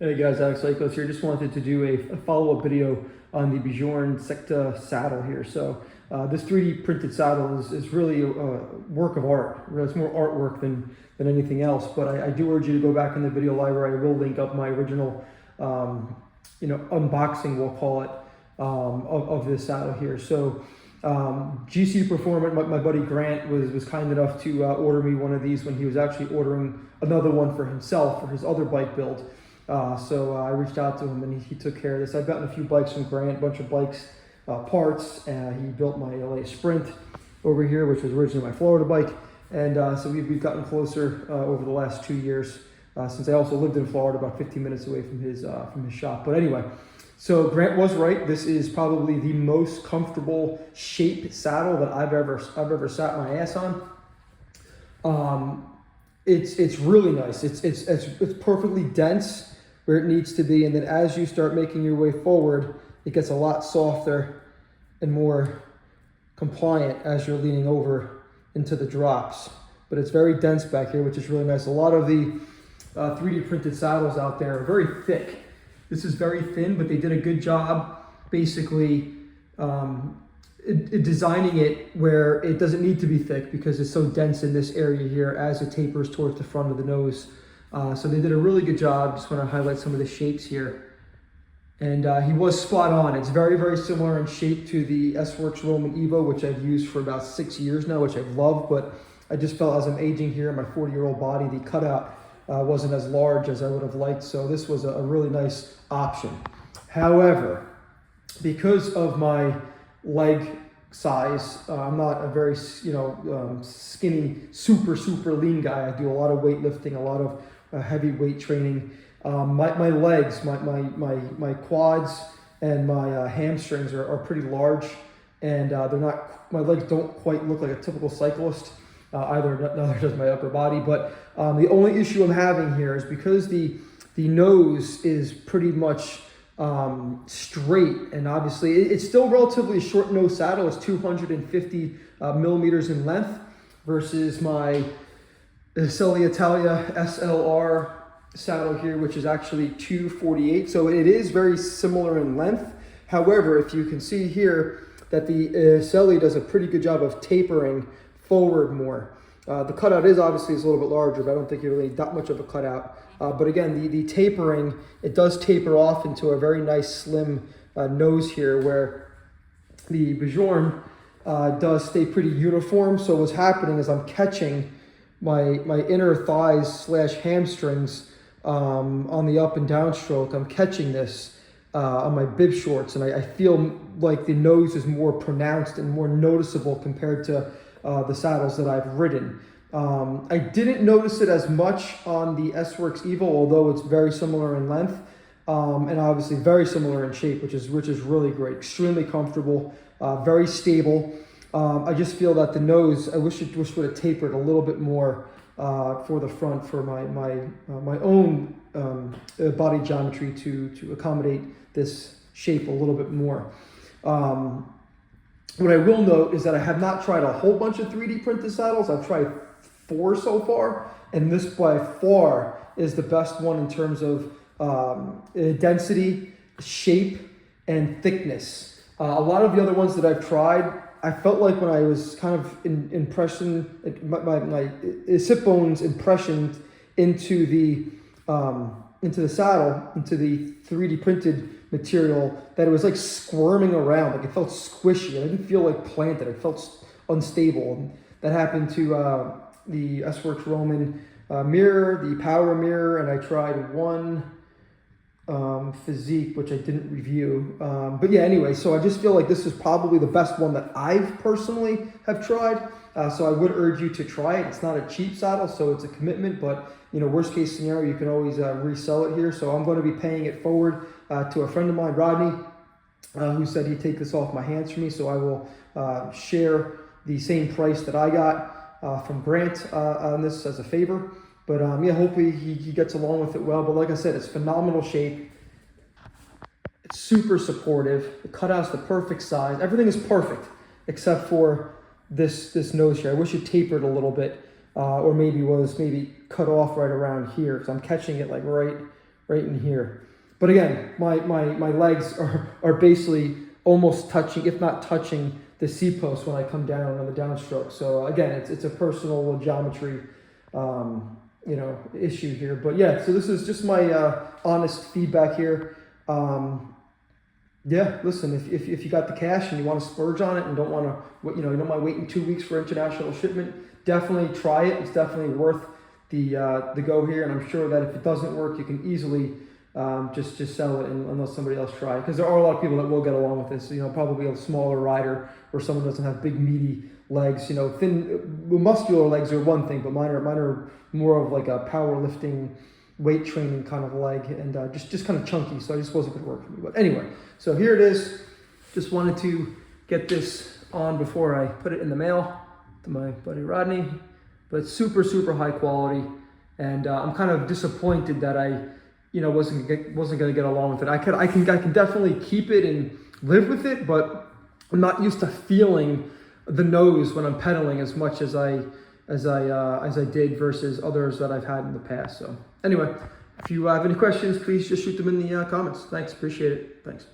Hey guys, Alex Lycos here. Just wanted to do a follow-up video on the Bjorn Setka saddle here. So this 3D printed saddle is really a work of art. It's more artwork than anything else. But I do urge you to go back in the video library. I will link up my original, unboxing, we'll call it, of this saddle here. So GC Performance, my buddy Grant was kind enough to order me one of these when he was actually ordering another one for himself for his other bike build. So I reached out to him and he took care of this. I've gotten a few bikes from Grant, a bunch of bikes, parts. He built my LA Sprint over here, which was originally my Florida bike. And so we've gotten closer over the last 2 years, since I also lived in Florida, about 15 minutes away from his shop. But anyway, so Grant was right. This is probably the most comfortable shape saddle that I've ever sat my ass on. It's really nice. It's perfectly dense where it needs to be, and then as you start making your way forward, it gets a lot softer and more compliant as you're leaning over into the drops. But it's very dense back here, which is really nice. A lot of the 3D printed saddles out there are very thick. This is very thin, but they did a good job basically designing it where it doesn't need to be thick because it's so dense in this area here as it tapers towards the front of the nose. So they did a really good job. Just want to highlight some of the shapes here. And he was spot on. It's very, very similar in shape to the S-Works Roman Evo, which I've used for about 6 years now, which I've loved. But I just felt as I'm aging here in my 40-year-old body, the cutout wasn't as large as I would have liked. So this was a really nice option. However, because of my leg size, I'm not a very skinny, super lean guy. I do a lot of weightlifting, a lot of heavy weight training. My legs, my quads and my hamstrings are pretty large, and they're not. My legs don't quite look like a typical cyclist. Neither does my upper body. But the only issue I'm having here is because the nose is pretty much straight, and obviously it's still relatively short nose saddle. It's 250 millimeters in length versus my Selle Italia SLR saddle here, which is actually 248. So it is very similar in length. However, if you can see here that the Selle does a pretty good job of tapering forward more. The cutout is obviously a little bit larger, but I don't think you really need that much of a cutout. But again, the tapering, it does taper off into a very nice slim nose here, where the Bjorn does stay pretty uniform. So what's happening is I'm catching my inner thighs / hamstrings on the up and down stroke. I'm catching this on my bib shorts, and I feel like the nose is more pronounced and more noticeable compared to the saddles that I've ridden. I didn't notice it as much on the S-Works Evo, although it's very similar in length, and obviously very similar in shape, which is really great. Extremely comfortable, very stable. I just feel that the nose, I wish it would have tapered a little bit more for the front for my own body geometry to accommodate this shape a little bit more. What I will note is that I have not tried a whole bunch of 3D printed saddles. I've tried 4 so far, and this by far is the best one in terms of density, shape, and thickness. A lot of the other ones that I've tried, I felt like when I was kind of my sit bones impressioned into the saddle, into the 3D printed material, that it was like squirming around, like it felt squishy. I didn't feel like planted. It felt unstable. And that happened to the S-Works Roman mirror, the power mirror, and I tried one physique, which I didn't review. But yeah, anyway, so I just feel like this is probably the best one that I've personally have tried. So I would urge you to try it. It's not a cheap saddle, so it's a commitment, but worst case scenario, you can always resell it here. So I'm going to be paying it forward to a friend of mine, Rodney, who said he'd take this off my hands for me. So I will share the same price that I got from Grant on this as a favor. But yeah, hopefully he gets along with it well. But like I said, it's phenomenal shape. It's super supportive. The cutout's the perfect size. Everything is perfect except for this nose here. I wish it tapered a little bit, or maybe cut off right around here, because I'm catching it like right right in here. But again, my legs are basically almost touching, if not touching, the C-post when I come down on the downstroke. So again, it's a personal geometry, issue here. But yeah, so this is just my honest feedback here. Yeah, listen, if you got the cash and you want to splurge on it and don't want to, you don't mind waiting 2 weeks for international shipment, definitely try it. It's definitely worth the go here. And I'm sure that if it doesn't work, you can easily just sell it and let somebody else try it. Because there are a lot of people that will get along with this. Probably a smaller rider or someone doesn't have big meaty legs. Thin, muscular legs are one thing, but mine are more of like a powerlifting, weight training kind of leg, and just kind of chunky, so it just wasn't going to work for me. But anyway, so here it is. Just wanted to get this on before I put it in the mail to my buddy Rodney. But it's super, super high quality, and I'm kind of disappointed that I, wasn't going to get along with it. I can definitely keep it and live with it, but I'm not used to feeling the nose when I'm pedaling as much as I did versus others that I've had in the past. So anyway, if you have any questions, please just shoot them in the comments. Thanks, appreciate it. Thanks.